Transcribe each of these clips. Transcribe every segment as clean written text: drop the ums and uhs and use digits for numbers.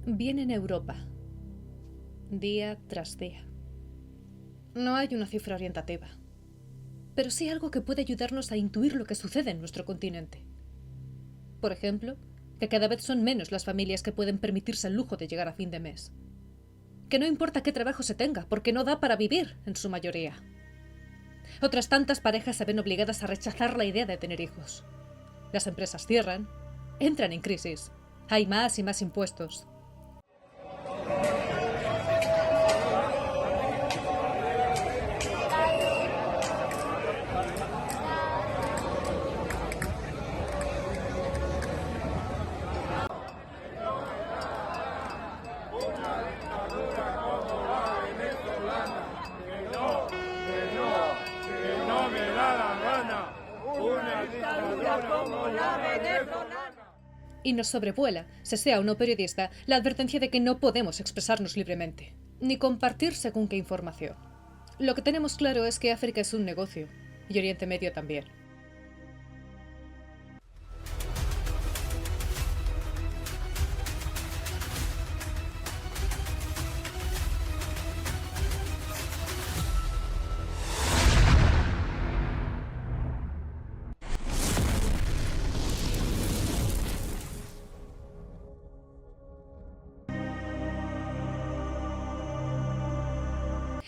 Bien en Europa, día tras día. No hay una cifra orientativa, pero sí algo que puede ayudarnos a intuir lo que sucede en nuestro continente. Por ejemplo, que cada vez son menos las familias que pueden permitirse el lujo de llegar a fin de mes. Que no importa qué trabajo se tenga, porque no da para vivir, en su mayoría. Otras tantas parejas se ven obligadas a rechazar la idea de tener hijos. Las empresas cierran, entran en crisis, hay más y más impuestos. Y nos sobrevuela, se sea o no periodista, la advertencia de que no podemos expresarnos libremente, ni compartir según qué información. Lo que tenemos claro es que África es un negocio, y Oriente Medio también.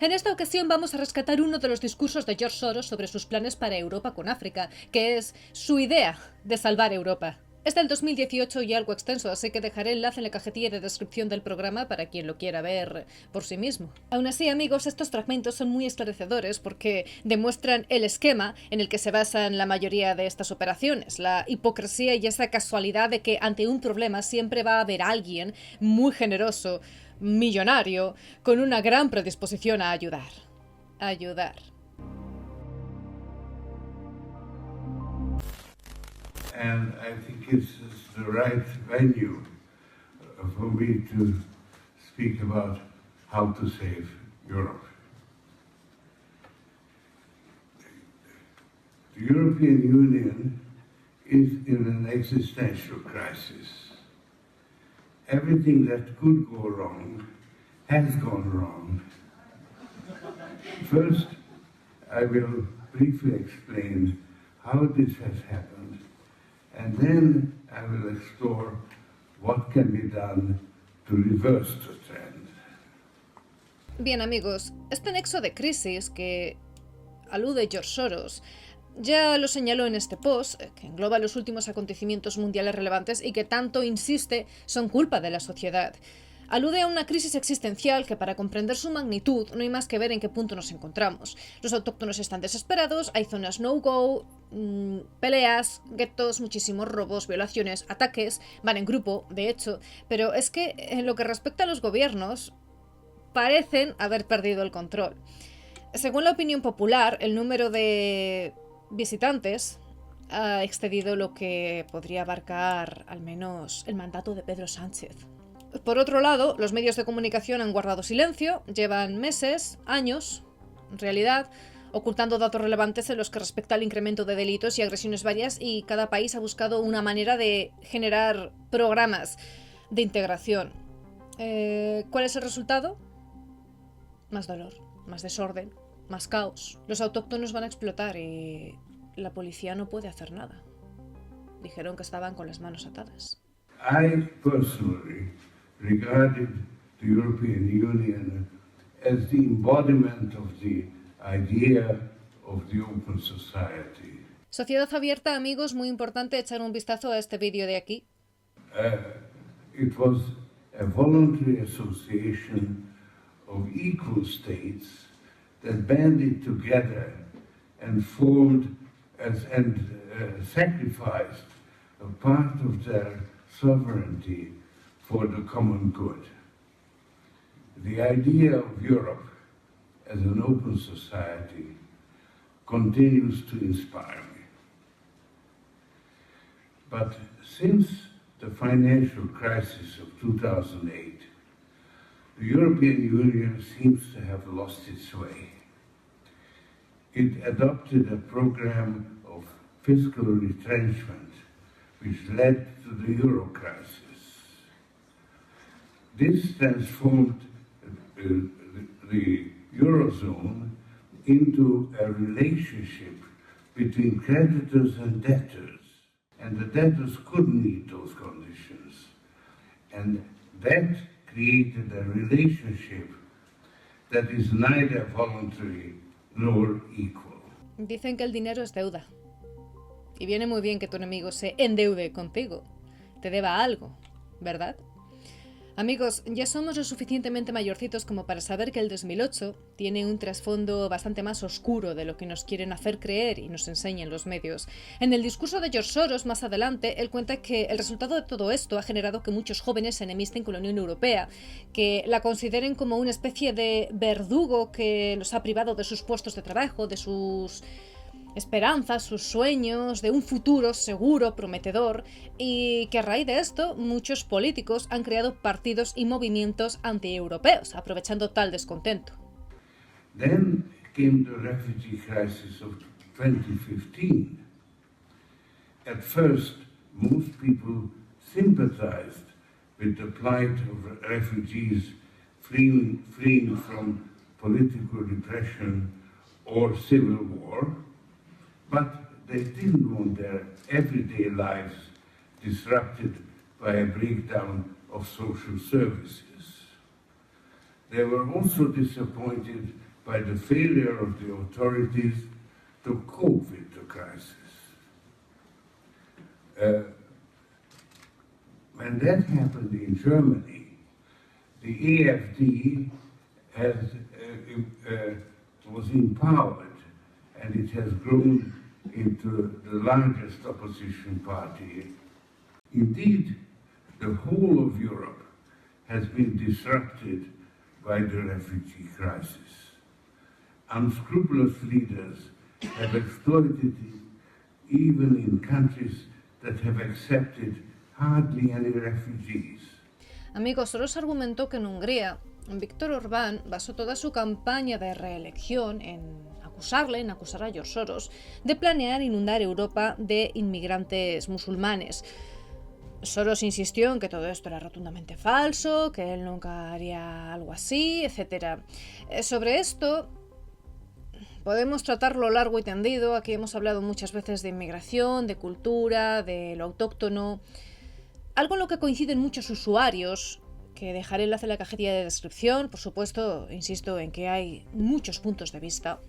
En esta ocasión vamos a rescatar uno de los discursos de George Soros sobre sus planes para Europa con África, que es su idea de salvar Europa. Es del 2018 y algo extenso, así que dejaré enlace en la cajetilla de descripción del programa para quien lo quiera ver por sí mismo. Aún así, amigos, estos fragmentos son muy esclarecedores porque demuestran el esquema en el que se basan la mayoría de estas operaciones, la hipocresía y esa casualidad de que ante un problema siempre va a haber alguien muy generoso, millonario, con una gran predisposición a ayudar. Ayudar. And I think it's the right venue for me to speak about how to save Europe. The European Union is in an existential crisis. Everything that could go wrong has gone wrong. First, I will briefly explain how this has happened, and then I will explore what can be done to reverse the trend. Bien, amigos, este nexo de crisis que alude George Soros ya lo señaló en este post, que engloba los últimos acontecimientos mundiales relevantes y que tanto insiste son culpa de la sociedad. Alude a una crisis existencial que, para comprender su magnitud, no hay más que ver en qué punto nos encontramos. Los autóctonos están desesperados, hay zonas no-go, peleas, guetos, muchísimos robos, violaciones, ataques, van en grupo, de hecho, pero es que en lo que respecta a los gobiernos, parecen haber perdido el control. Según la opinión popular, el número de visitantes ha excedido lo que podría abarcar al menos el mandato de Pedro Sánchez. Por otro lado, los medios de comunicación han guardado silencio, llevan meses, años, en realidad, ocultando datos relevantes en los que respecta al incremento de delitos y agresiones varias, y cada país ha buscado una manera de generar programas de integración. ¿Cuál es el resultado? Más dolor, más desorden, más caos. Los autóctonos van a explotar y la policía no puede hacer nada. Dijeron que estaban con las manos atadas. I personally regarded the European Union as the embodiment of the idea of the open society. Sociedad abierta, amigos, muy importante echar un vistazo a este vídeo de aquí. It was a voluntary association of equal states that banded together and formed sacrificed a part of their sovereignty for the common good. The idea of Europe as an open society continues to inspire me. But since the financial crisis of 2008, the European Union seems to have lost its way. It adopted a program of fiscal retrenchment which led to the euro crisis. This transformed the Eurozone into a relationship between creditors and debtors, and the debtors couldn't meet those conditions. And that created a relationship that is neither voluntary nor equal. Dicen que el dinero es deuda. Y viene muy bien que tu enemigo se endeude contigo. Te deba algo, ¿verdad? Amigos, ya somos lo suficientemente mayorcitos como para saber que el 2008 tiene un trasfondo bastante más oscuro de lo que nos quieren hacer creer y nos enseñan los medios. En el discurso de George Soros, más adelante, él cuenta que el resultado de todo esto ha generado que muchos jóvenes se enemisten con la Unión Europea, que la consideren como una especie de verdugo que los ha privado de sus puestos de trabajo, de sus esperanzas, sus sueños, de un futuro seguro, prometedor, y que a raíz de esto muchos políticos han creado partidos y movimientos antieuropeos, aprovechando tal descontento. Then came the refugee crisis of 2015. At first, most people sympathized with the plight of refugees fleeing from political repression or civil war, but they didn't want their everyday lives disrupted by a breakdown of social services. They were also disappointed by the failure of the authorities to cope with the crisis. When that happened in Germany, the AfD was empowered, and it has grown into the largest opposition party. Indeed, the whole of Europe has been disrupted by the refugee crisis. Unscrupulous leaders have exploited it, even in countries that have accepted hardly any refugees. Amigos, Soros argumentó que en Hungría, Víctor Orbán basó toda su campaña de reelección en acusar a George Soros de planear inundar Europa de inmigrantes musulmanes. Soros insistió en que todo esto era rotundamente falso, que él nunca haría algo así, etc. Sobre esto podemos tratarlo largo y tendido. Aquí hemos hablado muchas veces de inmigración, de cultura, de lo autóctono. Algo en lo que coinciden muchos usuarios, que dejaré el enlace en la cajilla de descripción, por supuesto, insisto en que hay muchos puntos de vista,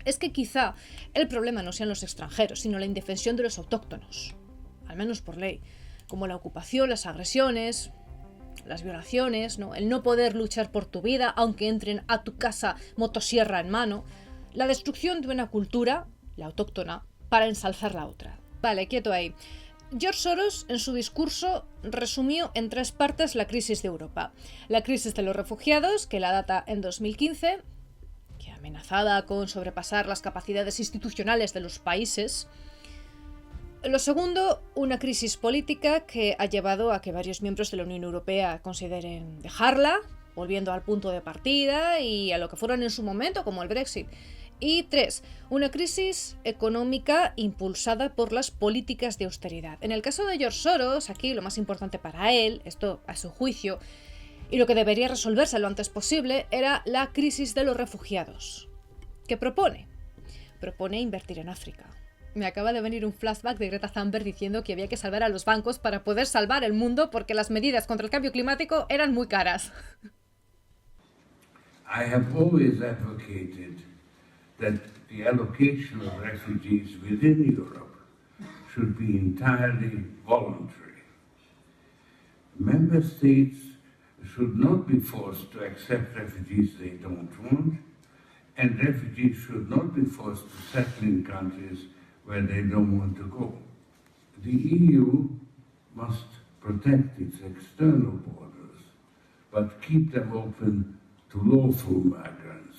es que quizá el problema no sean los extranjeros, sino la indefensión de los autóctonos, al menos por ley, como la ocupación, las agresiones, las violaciones, ¿no? El no poder luchar por tu vida aunque entren a tu casa motosierra en mano, la destrucción de una cultura, la autóctona, para ensalzar la otra. Vale, quieto ahí. George Soros, en su discurso, resumió en 3 partes la crisis de Europa. La crisis de los refugiados, que la data en 2015, que amenazada con sobrepasar las capacidades institucionales de los países. Lo segundo, una crisis política que ha llevado a que varios miembros de la Unión Europea consideren dejarla, volviendo al punto de partida y a lo que fueron en su momento, como el Brexit. Y 3, una crisis económica impulsada por las políticas de austeridad. En el caso de George Soros, aquí lo más importante para él, esto a su juicio, y lo que debería resolverse lo antes posible, era la crisis de los refugiados. ¿Qué propone? Propone invertir en África. Me acaba de venir un flashback de Greta Thunberg diciendo que había que salvar a los bancos para poder salvar el mundo porque las medidas contra el cambio climático eran muy caras. I have always advocated that the allocation of refugees within Europe should be entirely voluntary. Member states should not be forced to accept refugees they don't want, and refugees should not be forced to settle in countries where they don't want to go. The EU must protect its external borders, but keep them open to lawful migrants.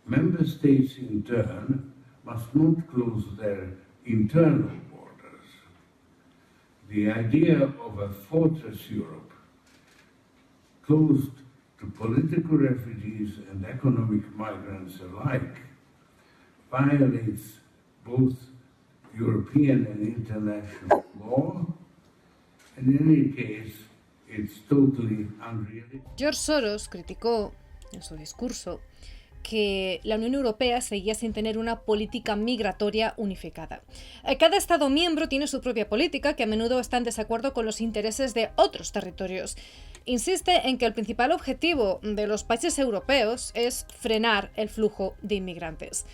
Member states, in turn, must not close their internal borders. The idea of a fortress Europe, closed to political refugees and economic migrants alike, violates both European and international law, and in any case it's totally unrealistic. George Soros criticó en su discurso que la Unión Europea seguía sin tener una política migratoria unificada. Cada Estado miembro tiene su propia política, que a menudo está en desacuerdo con los intereses de otros territorios. Insiste en que el principal objetivo de los países europeos es frenar el flujo de inmigrantes.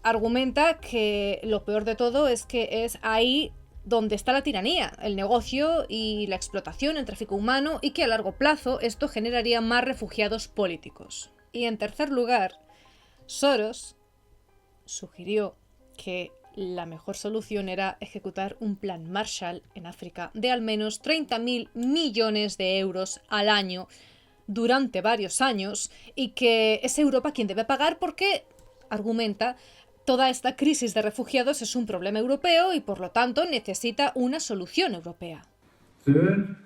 Argumenta que lo peor de todo es que es ahí donde está la tiranía, el negocio y la explotación, el tráfico humano, y que a largo plazo esto generaría más refugiados políticos. Y en tercer lugar, Soros sugirió que la mejor solución era ejecutar un plan Marshall en África de al menos 30.000 millones de euros al año durante varios años, y que es Europa quien debe pagar porque, argumenta, toda esta crisis de refugiados es un problema europeo y por lo tanto necesita una solución europea. Third,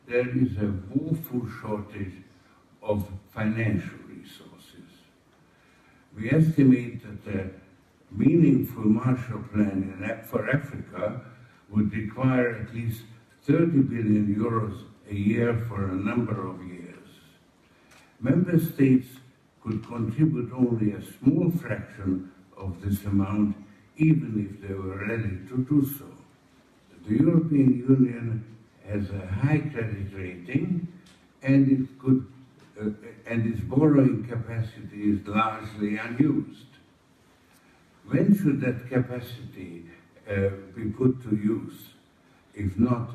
there is a woeful shortage of financial resources. We estimate that a meaningful Marshall Plan for Africa would require at least 30 billion euros a year for a number of years. Member states could contribute only a small fraction of this amount, even if they were ready to do so. The European Union has a high credit rating, and its borrowing capacity is largely unused. When should that capacity be put to use, if not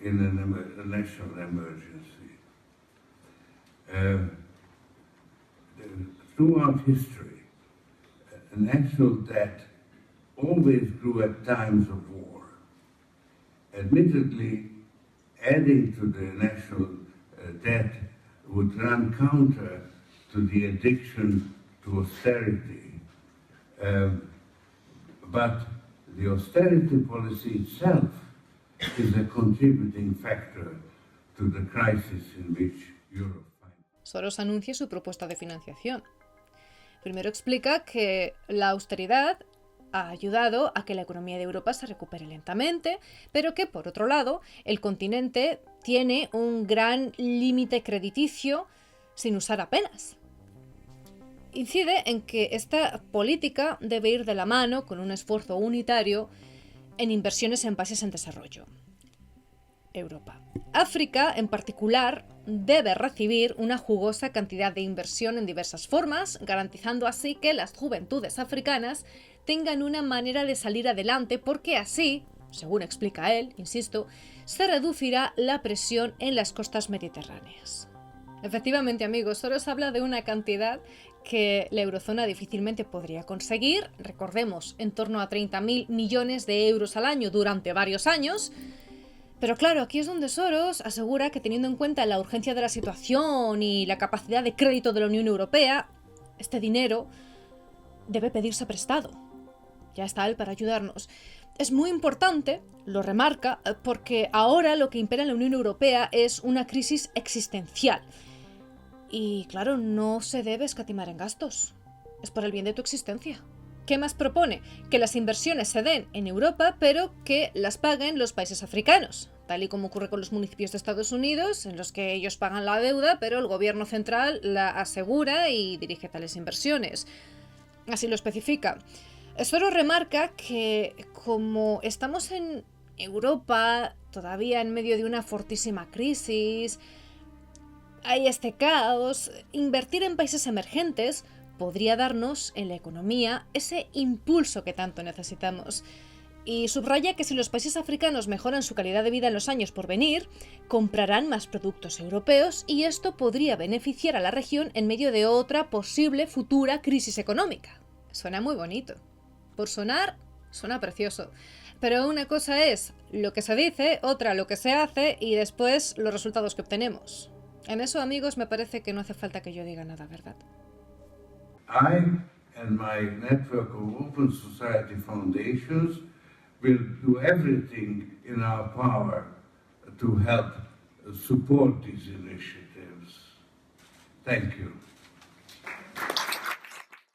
in a national emergency? Throughout history, national debt always grew at times of war. Admittedly, adding to the national debt would run counter to the addiction to austerity. But the austerity policy itself is a contributing factor to the crisis in which Europe finds. Soros anuncia su propuesta de financiación. Primero explica que la austeridad ha ayudado a que la economía de Europa se recupere lentamente, pero que, por otro lado, el continente tiene un gran límite crediticio sin usar apenas. Incide en que esta política debe ir de la mano con un esfuerzo unitario en inversiones en países en desarrollo. Europa. África, en particular, debe recibir una jugosa cantidad de inversión en diversas formas, garantizando así que las juventudes africanas tengan una manera de salir adelante, porque así, según explica él, insisto, se reducirá la presión en las costas mediterráneas. Efectivamente, amigos, Soros habla de una cantidad que la eurozona difícilmente podría conseguir, recordemos, en torno a 30.000 millones de euros al año durante varios años. Pero claro, aquí es donde Soros asegura que, teniendo en cuenta la urgencia de la situación y la capacidad de crédito de la Unión Europea, este dinero debe pedirse prestado. Ya está él para ayudarnos. Es muy importante, lo remarca, porque ahora lo que impera en la Unión Europea es una crisis existencial. Y claro, no se debe escatimar en gastos. Es por el bien de tu existencia. ¿Qué más propone? Que las inversiones se den en Europa, pero que las paguen los países africanos, tal y como ocurre con los municipios de Estados Unidos, en los que ellos pagan la deuda, pero el gobierno central la asegura y dirige tales inversiones. Así lo especifica. Soros remarca que, como estamos en Europa, todavía en medio de una fortísima crisis, hay este caos, invertir en países emergentes podría darnos en la economía ese impulso que tanto necesitamos. Y subraya que si los países africanos mejoran su calidad de vida en los años por venir, comprarán más productos europeos y esto podría beneficiar a la región en medio de otra posible futura crisis económica. Suena muy bonito. Por sonar, suena precioso. Pero una cosa es lo que se dice, otra lo que se hace y después los resultados que obtenemos. En eso, amigos, me parece que no hace falta que yo diga nada, ¿verdad? I and my network of Open Society Foundations will do everything in our power to help support these initiatives. Thank you.